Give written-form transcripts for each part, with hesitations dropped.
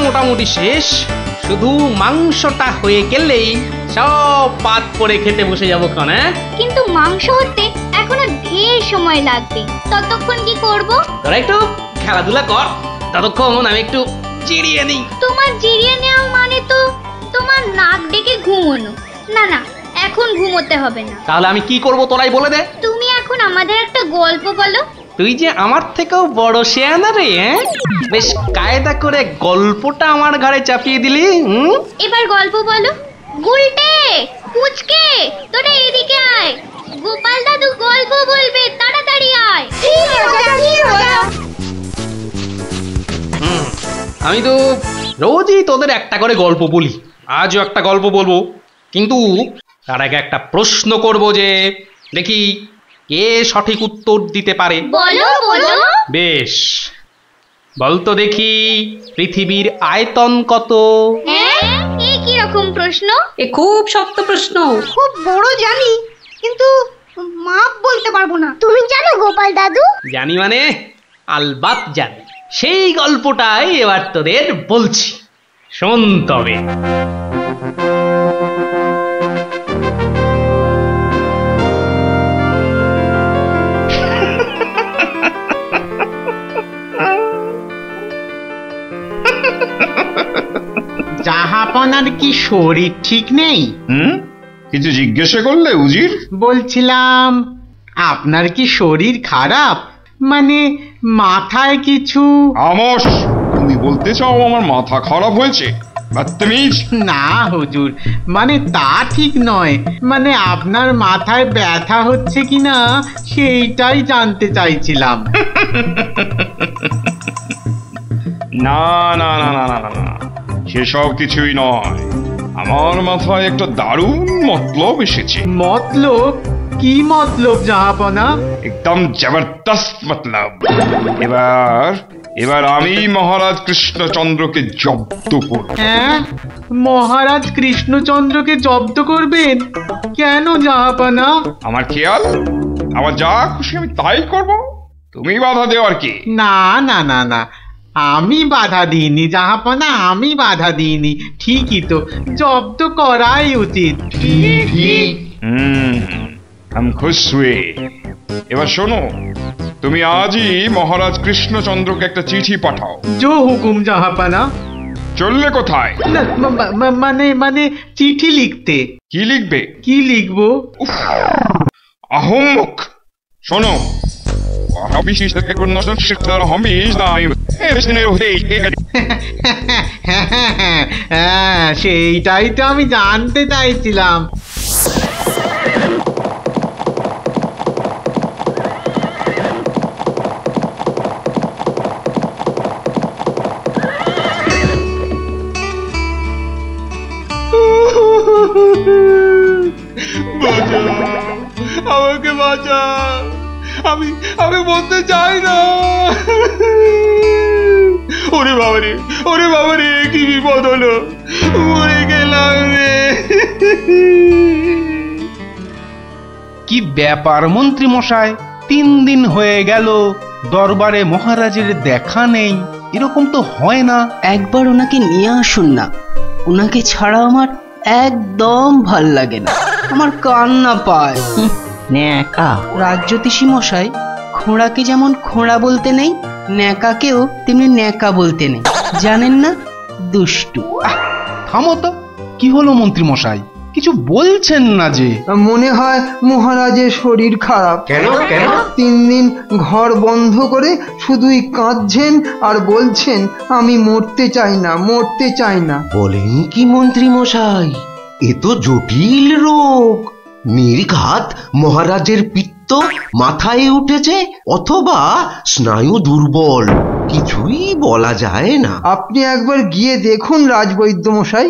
মোটামুটি শেষ, শুধু মাংসটা হয়ে গেলেই সব পাত করে খেতে বসে যাবো ক্ষণ। কিন্তু মাংস হতে এখনো ঢের সময় লাগবে, ততক্ষণ কি করব? তোরা একটু খেলাধুলা কর, ততক্ষণ আমি একটু জিরিয়ে নিই। তোমার জিরিয়ে নেওয়া মানে তো তোমার নাক ডেকে ঘুমোনো। না না, এখন ঘুমোতে হবে না। তাহলে আমি কি করব তোরাই বলে দে। তুমি এখন আমাদের একটা গল্প বলো। তুই যে আমার থেকেও বড় শেয়ানা রে, বেশ কায়দা করে গল্পটা আমার ঘাড়ে চাপিয়ে দিলি। এবার গল্প বলো। গুলটে, পুচকে, তোরা এদিকে আয়, গোপাল দাদু গল্প বলবে, তাড়াতাড়ি আয়। আমি তো রোজই তোদের একটা করে গল্প বলি, আজও একটা গল্প বলবো, কিন্তু তার আগে একটা প্রশ্ন করব, যে দেখি কে সঠিক উত্তর দিতে পারে। বলো বলো। বেশ, বলতো দেখি পৃথিবীর আয়তন কত? এ কি রকম প্রশ্ন? এ খুব শক্ত প্রশ্ন। খুব বড় জানি, কিন্তু মাপ বলতে পারবো না। তুমি জানো গোপাল দাদু? জানি মানে আলবাত জানি। সেই গল্পটাই এবার তোদের বলছি, শোন তবে। জাহাপনার কি শরীর ঠিক নেই? কিছু জিজ্ঞাসা করলে উজির? বলছিলাম আপনার কি শরীর খারাপ, মানে মাথায় কিছু? আমস, তুমি বলতে চাও আমার মাথা খারাপ হয়েছে? বদতমিজ। না হুজুর, মানে তা ঠিক নয়, মানে আপনার মাথায় ব্যথা হচ্ছে কিনা সেইটাই জানতে চাইছিলাম। না না না না না না, সেসব কিছুই নয়। আমার মাথায় একটা দারুণ মতলব এসেছে। মতলব? কি মতলব জাহাপনা? একদম জবরদস্ত মতলব। এবার আমি মহারাজ কৃষ্ণচন্দ্রকে জব্দ করব। হ্যাঁ, মহারাজ কৃষ্ণচন্দ্রকে জব্দ করবেন? কেন জাহাপনা? আমার খেয়াল, আমার যা খুশি আমি তাই করব, তুমি বাধা দেওয়ার কি? না না না না, আমি বাধা দিইনি জাহাপনা, আমি বাধা দিইনি। ঠিকই তো, জব্দ করাই উচিত। हम खुश हुए। এবার শোনো, তুমি আজই মহারাজ কৃষ্ণচন্দ্রকে একটা চিঠি পাঠাও। জো হুকুম জাহাপনা। চললে কোথায়? না, মানে চিঠি লিখতে। কি লিখবে? কি লিখবো? আহম্মক। শোনো, হ্যাঁ, সেইটাই তো আমি জানতে চাইছিলাম। আমাকে বাঁচা, আমি বলতে চাই না। ওরে বাবারে, কি বিপদ হলো, মরে গেলাম রে। কি ব্যাপার মন্ত্রী মশাই, 3 দিন হয়ে গেল দরবারে মহারাজের দেখা নেই, এরকম তো হয় না। একবার ওনাকে নিয়ে আসুন না, ওনাকে ছাড়া আমার একদম ভাল লাগে না, আমার কান্না পায়। ন্যাকা রাজজ্যোতিষী মশাই, খোঁড়াকে যেমন খোঁড়া বলতে নেই, ন্যাকাকেও তেমনি ন্যাকা বলতে নেই, জানেন না? দুষ্টু। থামো তো, কি হলো মন্ত্রী মশাই, কিছু বলছেন না যে? মনে হয় মহারাজের শরীর খারাপ। কেন? 3 দিন ঘর বন্ধ করে শুধুই কাঁদছেন আর বলছেন আমি মরতে চাই না। বলেন কি মন্ত্রী মশাই, এ তো জটিল রোগ। নির্ঘাত মহারাজের পিত্ত মাথায় উঠেছে, অথবা স্নায়ু দুর্বল, কিছুই বলা যায় না। আপনি একবার গিয়ে দেখুন রাজবৈদ্য মশাই,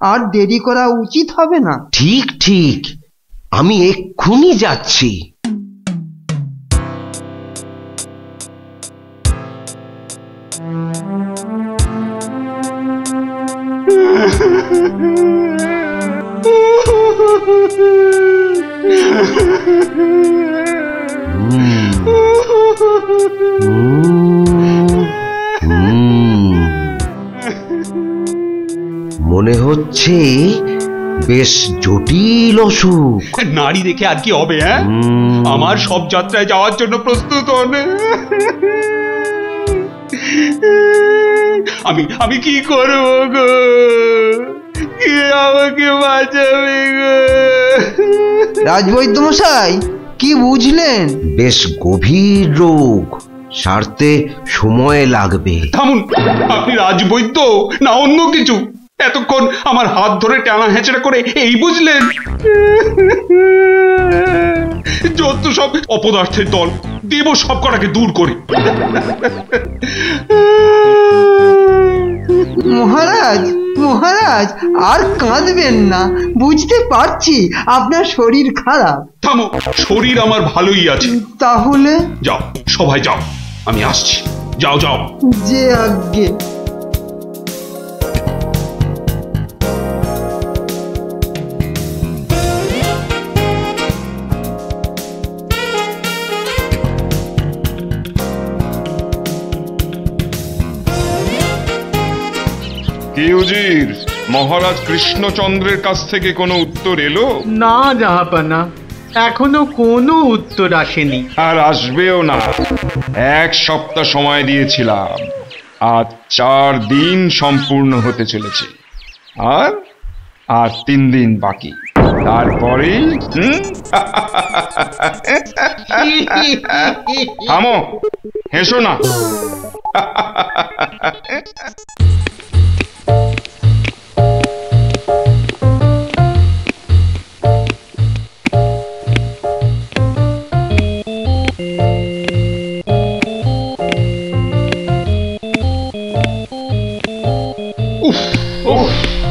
আর দেরি করা উচিত হবে না। ঠিক, আমি এক্ষুনি যাচ্ছি। মনে হচ্ছে বেশ জটিল অসুখ। নারী দেখে আর কি হবে? হ্যাঁ, আমার সব যাত্রায় যাওয়ার জন্য প্রস্তুত হন। আমি কি করব গো? কে আমাকে বাঁচাবে গো? রাজবৈদ্য মশাই, কি বুঝলেন? বেশ গভীর রোগ, সারতে সময় লাগবে। থামুন, আপনি রাজবৈদ্য না অন্য কিছু? এতক্ষণ আমার হাত ধরে টানা হেঁচড়া করে এই বুঝলেন? যত সব অপদার্থের দল, দেব সব কটাকে দূর করে। মহারাজ, মহারাজ আর কাঁদবেন না, বুঝতে পারছি আপনার শরীর খারাপ। থামো, শরীর আমার ভালোই আছে। তাহলে যাও, সবাই যাও, আমি আসছি। যাও যাও। যে আজ্ঞে। কি উজির, মহারাজ কৃষ্ণচন্দ্রের কাছ থেকে কোনো উত্তর এলো? না জাহাপানা, এখনো কোনো উত্তর আসেনি। আর আসবেও না। 1 সপ্তাহ সময় দিয়েছিলাম, আজ 4 দিন সম্পূর্ণ হতে চলেছে, আর 3 দিন বাকি। তারপরেই থামো, হেসো না।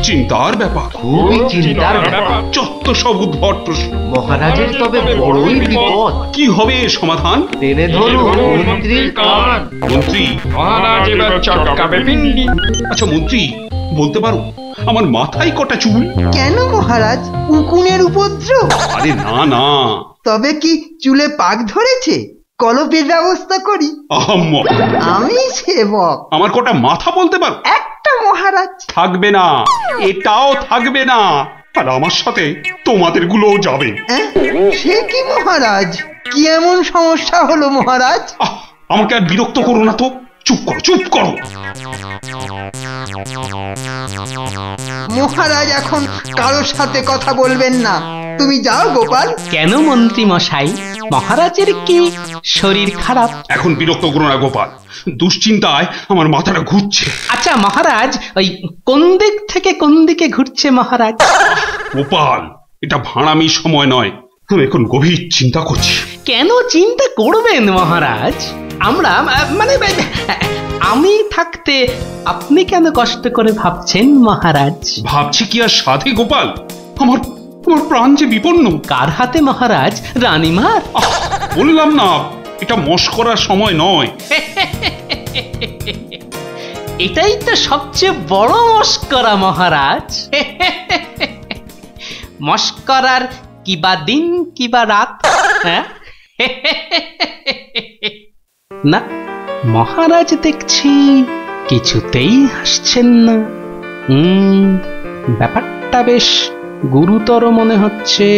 চিন্তার ব্যাপার, খুবই চিন্তার ব্যাপার। যত সব উদ্ভট প্রশ্ন। মহারাজের তবে বড়ই বিপদ। কি হবে এর সমাধান? টেনে ধরুন মন্ত্রীর কান। মন্ত্রী? আচ্ছা মন্ত্রী, বলতে পারো আমার মাথায় কটা চুল? কেন মহারাজ, উকুনের উপদ্রব? আরে না না। তবে কি চুলে পাক ধরেছে? কলপের ব্যবস্থা করি। আহাম্মক। আমি সেবক। আমার কটা মাথা বলতে পারো? একটা মহারাজ। থাকবে না, এটাও থাকবে না, আর আমার সাথে তোমাদের গুলোও যাবে। সে কি মহারাজ, কি এমন সমস্যা হলো মহারাজ? আমাকে আর বিরক্ত করো না তো, চুপ করো চুপ করো। মহারাজ এখন কারোর সাথে কথা বলবেন না, তুমি যাও গোপাল। কেন মন্ত্রী মশাই, মহারাজের কি শরীর খারাপ? এখন বিরক্ত করো না গোপাল, দুশ্চিন্তায় আমার মাথাটা ঘুরছে। আচ্ছা মহারাজ, ওই কোন দিক থেকে কোন দিকে ঘুরছে মহারাজ? গোপাল, এটা ভাঁড়ামির সময় নয়, আমি এখন গভীর চিন্তা করছি। কেন চিন্তা করবেন মহারাজ? আমরা মানে আমি থাকতে আপনি কেন কষ্ট করে ভাবছেন মহারাজ? ভাবছি কি আর সাধে গোপাল, আমার প্রাণ যে বিপন্ন। কার হাতে মহারাজ? রানীমার? বললাম না, এটা মশকরার সময় নয়। এটাই তো সবচেয়ে বড় মস্করা মহারাজ। মস্করার কিবা দিন কিবা রাত। হ্যাঁ না, মহারাজ দেখছি কিছুতেই হাসছেন না। ব্যাপারটা বেশ গুরুতর মনে হচ্ছে।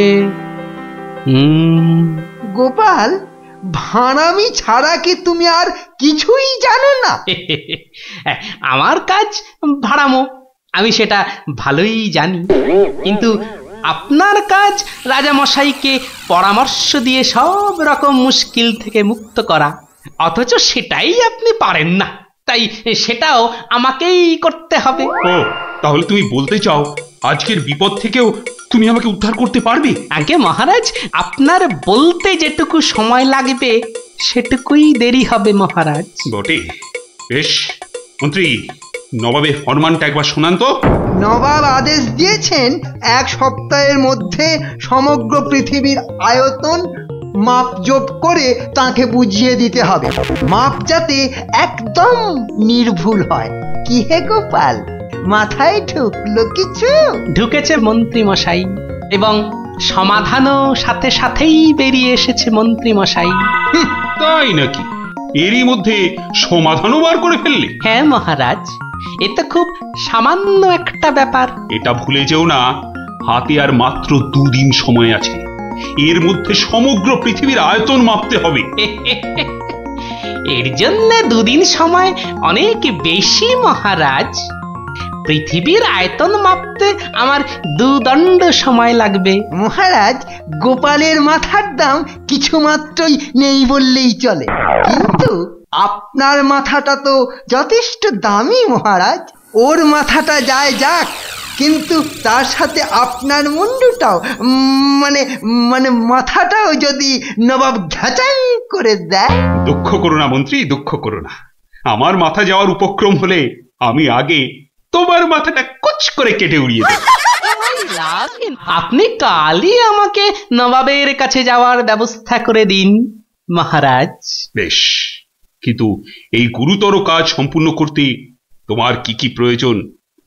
গোপাল, ভাঁড়ামি ছাড়া কি তুমি আর কিছুই জানো না? আমার কাজ ভাড়ামো, আমি সেটা ভালোই জানি, কিন্তু আপনার কাজ রাজামশাইকে পরামর্শ দিয়ে সব রকম মুশকিল থেকে মুক্ত করা, অথচ সেটাই আপনি পারেন না, তাই সেটাও আমাকেই করতে হবে। ও, তাহলে তুমি বলতে চাও আজকের বিপদ থেকেও তুমি আমাকে উদ্ধার করতে পারবে? আগে মহারাজ, আপনার বলতে যেটুকু সময় লাগবে সেটুকুই দেরি হবে মহারাজ। বটে, বেশ। মন্ত্রী, নবাবের ফরমানটা একবার শোনান তো। নবাব আদেশ দিয়েছেন 1 সপ্তাহের মধ্যে সমগ্র পৃথিবীর আয়তন মাপজোপ করে তাকে বুঝিয়ে দিতে হবে, মাপ যাতে একদম নির্ভুল হয়। কি হে গোপাল, মাথায় ঢুকলো কিছু? ঢুকেছে মন্ত্রী মশাই, এবং সমাধানও সাথে সাথেই বেরিয়ে এসেছে মন্ত্রী মশাই। তাই নাকি? এরই মধ্যে সমাধানও বার করে ফেললে? হ্যাঁ মহারাজ, এ তো খুব সামান্য একটা ব্যাপার। এটা ভুলে যেও না, হাতে আর মাত্র 2 দিন সময় আছে। এর মধ্যে সমগ্র পৃথিবীর আয়তন মাপতে হবে। এর জন্য 2 দিন সময় অনেক বেশি মহারাজ। পৃথিবীর আয়তন মাপতে আমার 2 দণ্ড সময় লাগবে। মহারাজ, গোপালের মাথার দাম কিছু মাত্রই নেই বললেই চলে, কিন্তু আপনার মাথাটা তো যথেষ্ট দামি মহারাজ। ওর মাথাটা যায় যাক, কিন্তু তার সাথে আপনার মুন্ডুটাও মানে মানে মাথাটাও যদি নবাব ঘাঁচাই করে দেয়। দুঃখ করো না মন্ত্রী, দুঃখ করো না। আমার মাথা যাওয়ার উপক্রম হলে আমি আগে তোমার মাথাটা কুচ করে কেটে উড়িয়ে দেব। আপনি কালই আমাকে নবাবের কাছে যাওয়ার ব্যবস্থা করে দিন মহারাজ। বেশ, কিন্তু এই গুরুতর কাজ সম্পূর্ণ করতে তোমার কি কি প্রয়োজন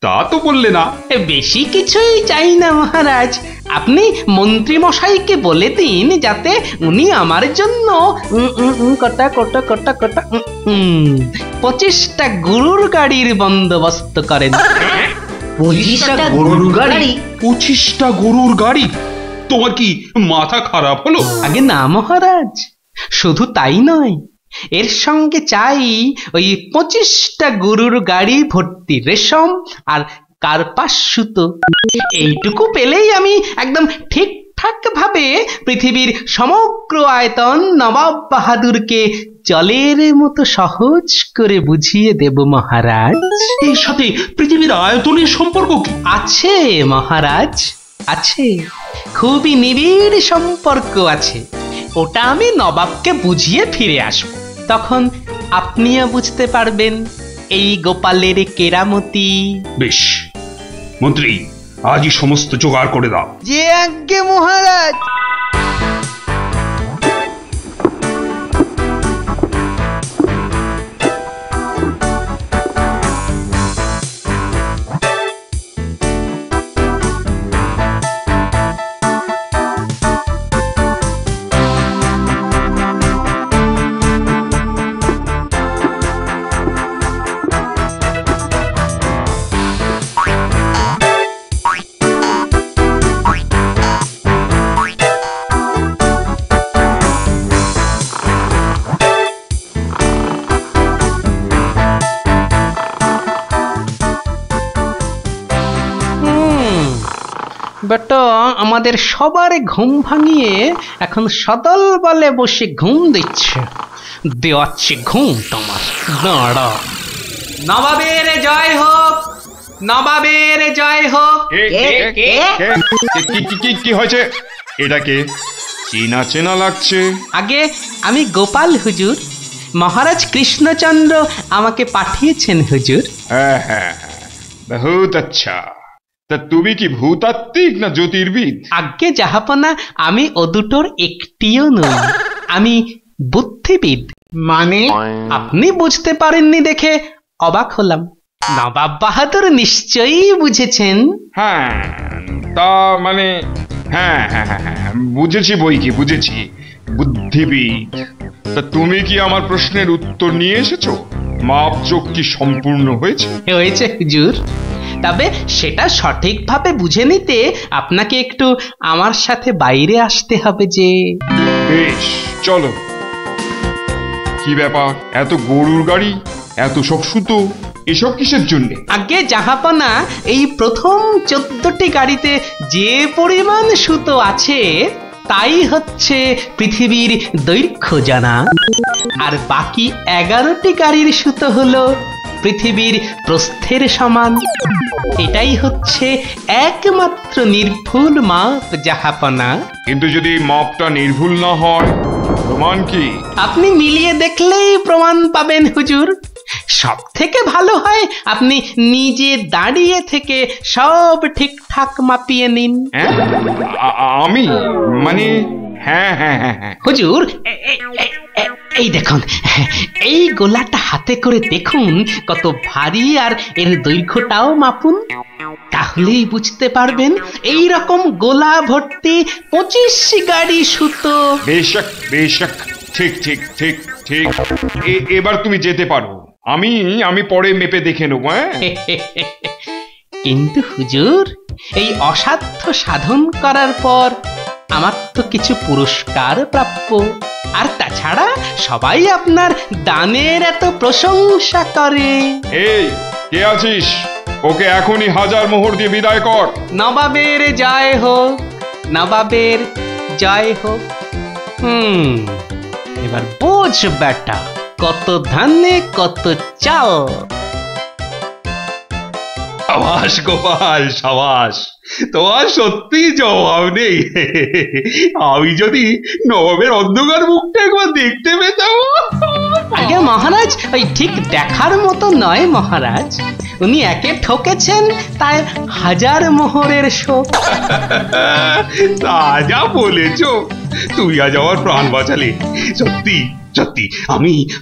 তা তো বললে না। বেশি কিছুই চাই না মহারাজ। আপনি মন্ত্রী মশাইকে বলে দিন যাতে উনি আমার জন্য কটা 25টা গরুর গাড়ির বন্দোবস্ত করেন। 25টা গরুর গাড়ি? 25টা গরুর গাড়ি? তোমার কি মাথা খারাপ হলো? আগে না মহারাজ, শুধু তাই নয়, এর সঙ্গে চাই ওই 25টা গরুর গাড়ি ভর্তি রেশম আর কার্পাস সুতো। এইটুকু পেলেই আমি একদম ঠিকঠাক ভাবে পৃথিবীর সমগ্র আয়তন নবাব বাহাদুরকে জলের মতো সহজ করে বুঝিয়ে দেব মহারাজ। এর সাথে পৃথিবীর আয়তনের সম্পর্ক কি? আছে মহারাজ, আছে, খুবই নিবিড় সম্পর্ক আছে। ওটা আমি নবাবকে বুঝিয়ে ফিরে আসব, তখন আপনিও বুঝতে পারবেন এই গোপালের কেরামতি। বেশ মন্ত্রী, আজই সমস্ত জোগাড় করে দাও। যে আজ্ঞে মহারাজ। বেটা আমাদের সবার ঘুম ভাঙিয়ে এখন সদল বলে বসে ঘুম দিচ্ছে। দেওয়াচ্ছে ঘুম তোমার, দাঁড়া। নবাবের জয় হোক, নবাবের জয় হোক। কি হয়েছে? এটাকে চেনা চেনা লাগছে। আগে আমি গোপাল হুজুর, মহারাজ কৃষ্ণচন্দ্র আমাকে পাঠিয়েছেন হুজুর। হ্যাঁ হ্যাঁ, বহুত আচ্ছা। তা তুমি কি ভূতাত্ত্বিক না জ্যোতির্বিদ? আজ্ঞে জাহাপনা, আমি ও দুটোর একটিও নই, আমি বুদ্ধিবিদ। মানে? আপনি বুঝতে পারেননি দেখে অবাক হলাম। নবাব বাহাদুর নিশ্চয়ই বুঝেছেন। হ্যাঁ, তা মানে হ্যাঁ হ্যাঁ হ্যাঁ, বুঝেছি বই কি, বুঝেছি, বুদ্ধিবিদ। তা তুমি কি আমার প্রশ্নের উত্তর নিয়ে এসেছো? মাপজোক কি সম্পূর্ণ হয়েছে? হয়েছে হুজুর, তবে সেটা সঠিকভাবে বুঝে নিতে আপনাকে একটু আমার সাথে বাইরে আসতে হবে যে। বেশ, চলো। কি ব্যাপার, এত গরুর গাড়ি, এত সব সুতো, এসব কিসের জন্য? আগে জাহাপনা, এই প্রথম 14টি গাড়িতে যে পরিমাণ সুতো আছে তাই হচ্ছে পৃথিবীর দৈর্ঘ্য জানা, আর বাকি 11টি গাড়ির সুতো হলো পৃথিবীর প্রস্থের সমান। এটাই হচ্ছে একমাত্র নির্ভুল মাপ জাহাপনা। কিন্তু যদি মাপটা নির্ভুল না হয়, প্রমাণ কি? আপনি মিলিয়ে দেখলেই প্রমাণ পাবেন হুজুর। সব থেকে ভালো হয় আপনি নিজে দাঁড়িয়ে থেকে সব ঠিকঠাক মাপিয়ে নিন। আমি মানে? হ্যাঁ হ্যাঁ হ্যাঁ হ্যাঁ হুজুর, এই দেখুন, এই গোলাটা হাতে করে দেখুন কত ভারী, আর এর দৈর্ঘ্যটাও মাপুন, তাহলেই বুঝতে পারবেন এই রকম গোলা ভর্তি 25 গাড়ি সুতো। বেশক বেশক, ঠিক ঠিক ঠিক ঠিক। এবার তুমি যেতে পারো। আমি পরে মেপে দেখে নেবো। হ্যাঁ কিন্তু হুজুর, এই অসাধ্য সাধন করার পর আমার তো কিছু পুরস্কার প্রাপ্য। আর তাছাড়া সবাই আপনার দানের এত প্রশংসা করে। এই কে আছিস? ওকে এখনই 1000 মোহর দিয়ে বিদায় কর। নবাবের জয় হোক, নবাবের জয় হোক। এবার বোঝ বেটা, কত ধানে কত চাল। সাবাস গোপাল, সাবাস, তোমার সত্যি জবাব নেই। আমি যদি নবাবের অন্ধকার মুখটা একবার দেখতে পেতাম। আগে মহারাজ, ওই ঠিক দেখার মতো নয় মহারাজ। উনি একে ঠকেছেন, তাই 1000 মোহরের শোক। তা যা বলেছ, তুমি আজ আমার প্রাণ বাঁচালে। সত্যি সত্যি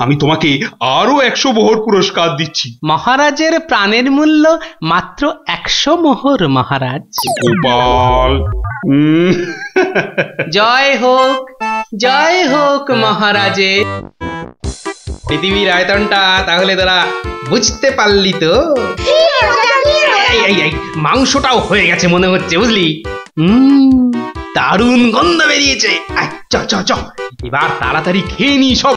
আমি তোমাকে আরো 100 মোহর পুরস্কার দিচ্ছি। মহারাজের প্রাণের মূল্য মাত্র 100 মোহর মহারাজ। গোপাল, জয় হোক, জয় হোক মহারাজের। পৃথিবীর আয়তনটা তাহলে তোরা বুঝতে পারলি তো? এই মাংসটাও হয়ে গেছে মনে হচ্ছে, বুঝলি? দারুণ গন্ধ বেরিয়েছে। চ চ চ, এবার তাড়াতাড়ি খেয়ে নি সব।